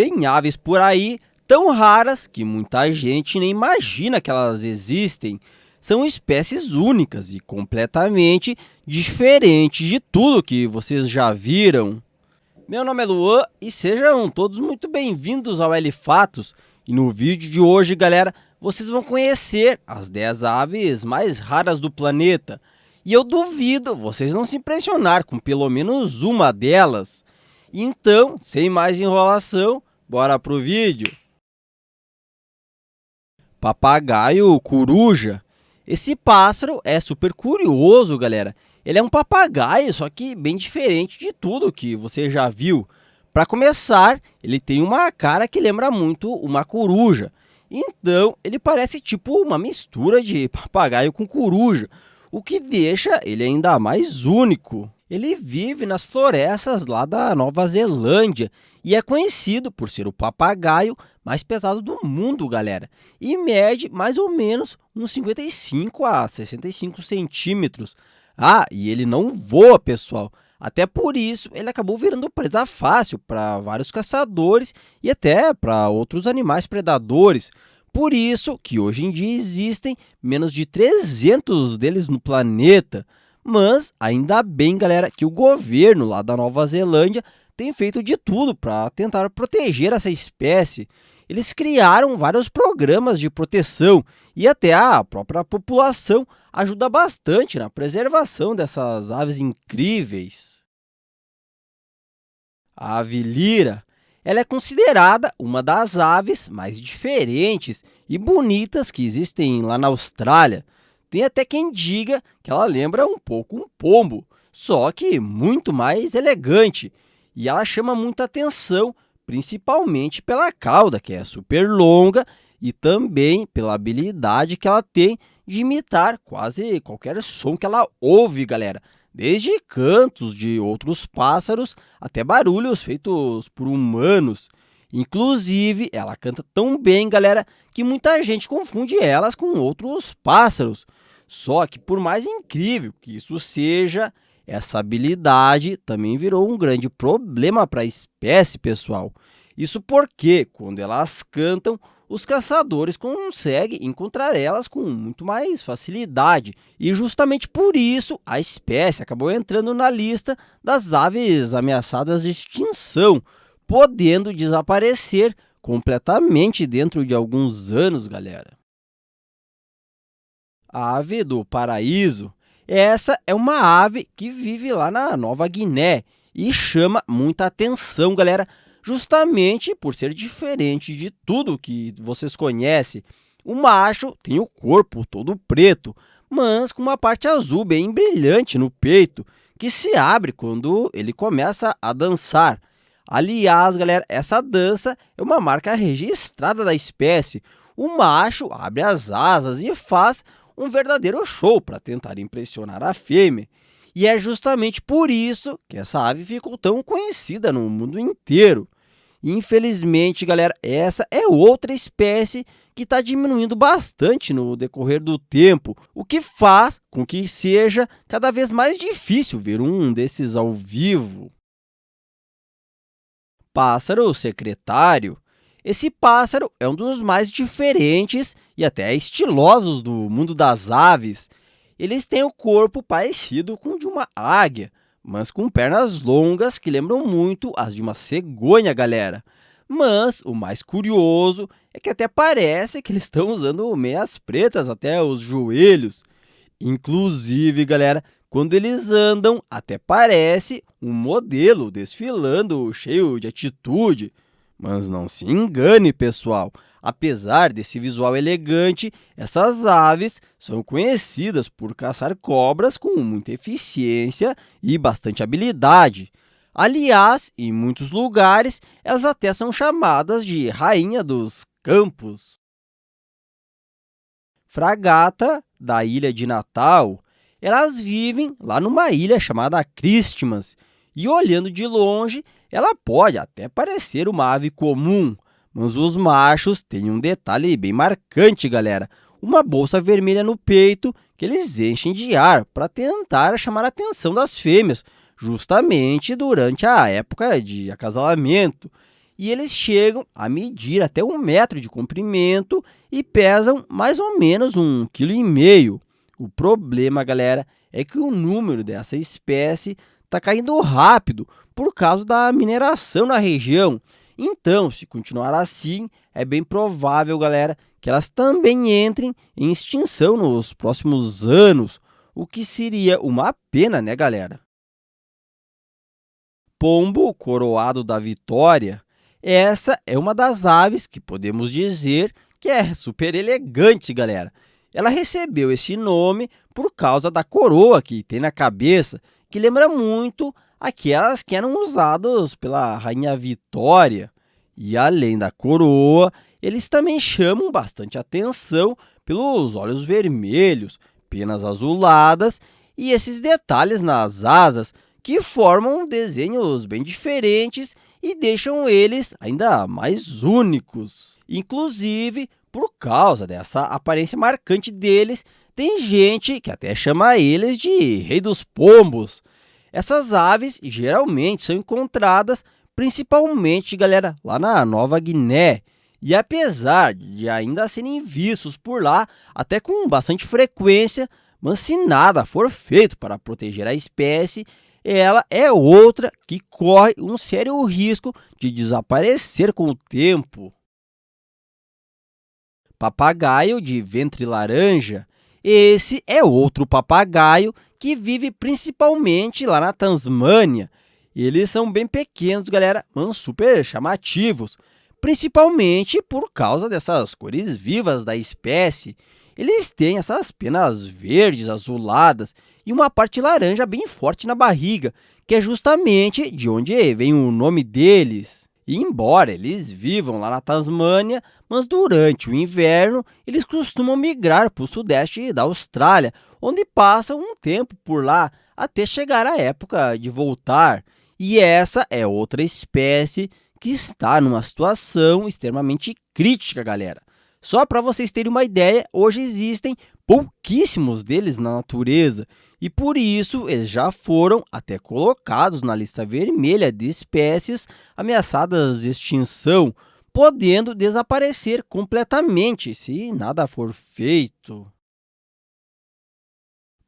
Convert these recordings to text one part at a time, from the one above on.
Tem aves por aí tão raras que muita gente nem imagina que elas existem. São espécies únicas e completamente diferentes de tudo que vocês já viram. Meu nome é Luan e sejam todos muito bem-vindos ao Fatos. E no vídeo de hoje, galera, vocês vão conhecer as 10 aves mais raras do planeta. E eu duvido vocês não se impressionar com pelo menos uma delas. Então, sem mais enrolação, bora pro vídeo. Papagaio coruja. Esse pássaro é super curioso, galera. Ele é um papagaio, só que bem diferente de tudo que você já viu. Para começar, ele tem uma cara que lembra muito uma coruja. Então, ele parece tipo uma mistura de papagaio com coruja, o que deixa ele ainda mais único. Ele vive nas florestas lá da Nova Zelândia e é conhecido por ser o papagaio mais pesado do mundo, galera. E mede mais ou menos uns 55 a 65 centímetros. Ah, e ele não voa, pessoal. Até por isso, ele acabou virando presa fácil para vários caçadores e até para outros animais predadores. Por isso que hoje em dia existem menos de 300 deles no planeta. Mas ainda bem, galera, que o governo lá da Nova Zelândia tem feito de tudo para tentar proteger essa espécie. Eles criaram vários programas de proteção e até a própria população ajuda bastante na preservação dessas aves incríveis. A ave lira, ela é considerada uma das aves mais diferentes e bonitas que existem lá na Austrália. Tem até quem diga que ela lembra um pouco um pombo, só que muito mais elegante. E ela chama muita atenção, principalmente pela cauda, que é super longa, e também pela habilidade que ela tem de imitar quase qualquer som que ela ouve, galera. Desde cantos de outros pássaros até barulhos feitos por humanos. Inclusive, ela canta tão bem, galera, que muita gente confunde elas com outros pássaros. Só que, por mais incrível que isso seja, essa habilidade também virou um grande problema para a espécie, pessoal. Isso porque, quando elas cantam, os caçadores conseguem encontrar elas com muito mais facilidade. E justamente por isso, a espécie acabou entrando na lista das aves ameaçadas de extinção, podendo desaparecer completamente dentro de alguns anos, galera. A ave do paraíso. Essa é uma ave que vive lá na Nova Guiné e chama muita atenção, galera, justamente por ser diferente de tudo que vocês conhecem. O macho tem o corpo todo preto, mas com uma parte azul bem brilhante no peito, que se abre quando ele começa a dançar. Aliás, galera, essa dança é uma marca registrada da espécie. O macho abre as asas e faz um verdadeiro show para tentar impressionar a fêmea. E é justamente por isso que essa ave ficou tão conhecida no mundo inteiro. Infelizmente, galera, essa é outra espécie que está diminuindo bastante no decorrer do tempo, o que faz com que seja cada vez mais difícil ver um desses ao vivo. Pássaro secretário. Esse pássaro é um dos mais diferentes e até estilosos do mundo das aves. Eles têm o corpo parecido com o de uma águia, mas com pernas longas que lembram muito as de uma cegonha, galera. Mas o mais curioso é que até parece que eles estão usando meias pretas até os joelhos. Inclusive, galera, quando eles andam, até parece um modelo desfilando cheio de atitude. Mas não se engane, pessoal. Apesar desse visual elegante, essas aves são conhecidas por caçar cobras com muita eficiência e bastante habilidade. Aliás, em muitos lugares, elas até são chamadas de rainha dos campos. Fragata, da ilha de Natal. Elas vivem lá numa ilha chamada Christmas e, olhando de longe, ela pode até parecer uma ave comum, mas os machos têm um detalhe bem marcante, galera. Uma bolsa vermelha no peito que eles enchem de ar para tentar chamar a atenção das fêmeas, justamente durante a época de acasalamento. e eles chegam a medir até 1 metro de comprimento e pesam mais ou menos 1,5 kg. O problema, galera, é que o número dessa espécie está caindo rápido por causa da mineração na região. Então, se continuar assim, é bem provável, galera, que elas também entrem em extinção nos próximos anos, o que seria uma pena, né, galera? Pombo coroado da Vitória. Essa é uma das aves que podemos dizer que é super elegante, galera. Ela recebeu esse nome por causa da coroa que tem na cabeça, que lembra muito aquelas que eram usadas pela Rainha Vitória. E além da coroa, eles também chamam bastante atenção pelos olhos vermelhos, penas azuladas e esses detalhes nas asas que formam desenhos bem diferentes e deixam eles ainda mais únicos. Inclusive, por causa dessa aparência marcante deles, tem gente que até chama eles de Rei dos Pombos. Essas aves geralmente são encontradas principalmente, galera, lá na Nova Guiné. E apesar de ainda serem vistos por lá, até com bastante frequência, mas se nada for feito para proteger a espécie, ela é outra que corre um sério risco de desaparecer com o tempo. Papagaio de ventre laranja. Esse é outro papagaio que vive principalmente lá na Tasmânia. Eles são bem pequenos, galera, mas super chamativos, principalmente por causa dessas cores vivas da espécie. Eles têm essas penas verdes, azuladas e uma parte laranja bem forte na barriga, que é justamente de onde vem o nome deles. E embora eles vivam lá na Tasmânia, mas durante o inverno eles costumam migrar para o sudeste da Austrália, onde passam um tempo por lá até chegar a época de voltar. E essa é outra espécie que está numa situação extremamente crítica, galera. Só para vocês terem uma ideia, hoje existem pouquíssimos deles na natureza e por isso eles já foram até colocados na lista vermelha de espécies ameaçadas de extinção, podendo desaparecer completamente se nada for feito.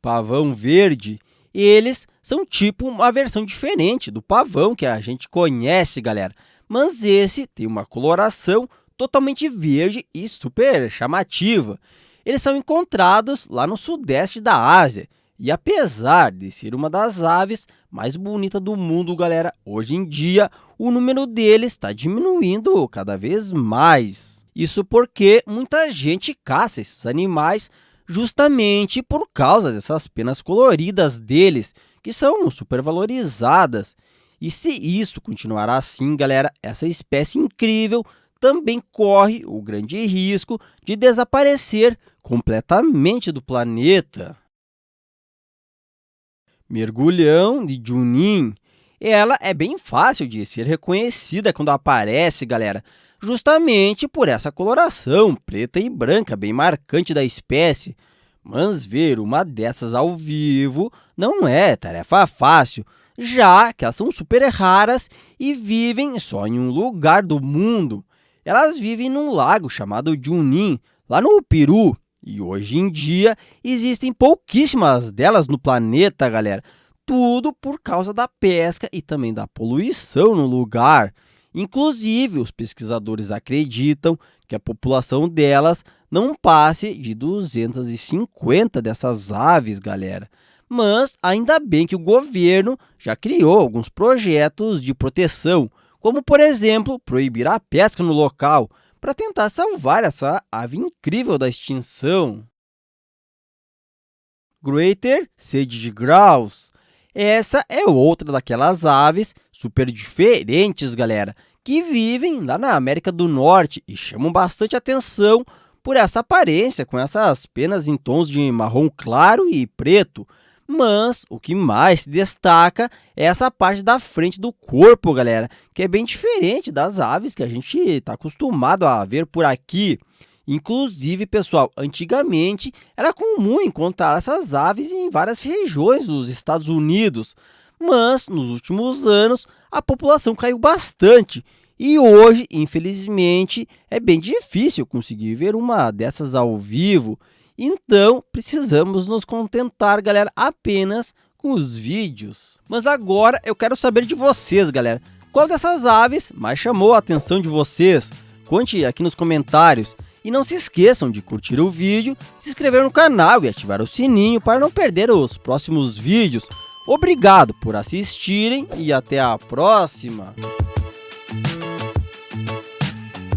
Pavão verde. Eles são tipo uma versão diferente do pavão que a gente conhece, galera. Mas esse tem uma coloração totalmente verde e super chamativa. Eles são encontrados lá no sudeste da Ásia. E apesar de ser uma das aves mais bonitas do mundo, galera, hoje em dia o número deles está diminuindo cada vez mais. Isso porque muita gente caça esses animais justamente por causa dessas penas coloridas deles, que são super valorizadas. E se isso continuar assim, galera, essa espécie incrível também corre o grande risco de desaparecer completamente do planeta. Mergulhão de Junin. Ela é bem fácil de ser reconhecida quando aparece, galera, justamente por essa coloração preta e branca bem marcante da espécie. Mas ver uma dessas ao vivo não é tarefa fácil, já que elas são super raras e vivem só em um lugar do mundo. Elas vivem num lago chamado Junin, lá no Peru, e hoje em dia existem pouquíssimas delas no planeta, galera. Tudo por causa da pesca e também da poluição no lugar. Inclusive, os pesquisadores acreditam que a população delas não passe de 250 dessas aves, galera. Mas ainda bem que o governo já criou alguns projetos de proteção, como, por exemplo, proibir a pesca no local, para tentar salvar essa ave incrível da extinção. Greater Sage Grouse. Essa é outra daquelas aves super diferentes, galera, que vivem lá na América do Norte e chamam bastante atenção por essa aparência com essas penas em tons de marrom claro e preto. Mas o que mais se destaca é essa parte da frente do corpo, galera, que é bem diferente das aves que a gente está acostumado a ver por aqui. Inclusive, pessoal, antigamente era comum encontrar essas aves em várias regiões dos Estados Unidos, mas nos últimos anos a população caiu bastante E hoje, infelizmente, é bem difícil conseguir ver uma dessas ao vivo. Então, precisamos nos contentar, galera, apenas com os vídeos. Mas agora eu quero saber de vocês, galera. Qual dessas aves mais chamou a atenção de vocês? Conte aqui nos comentários. E não se esqueçam de curtir o vídeo, se inscrever no canal e ativar o sininho para não perder os próximos vídeos. Obrigado por assistirem e até a próxima!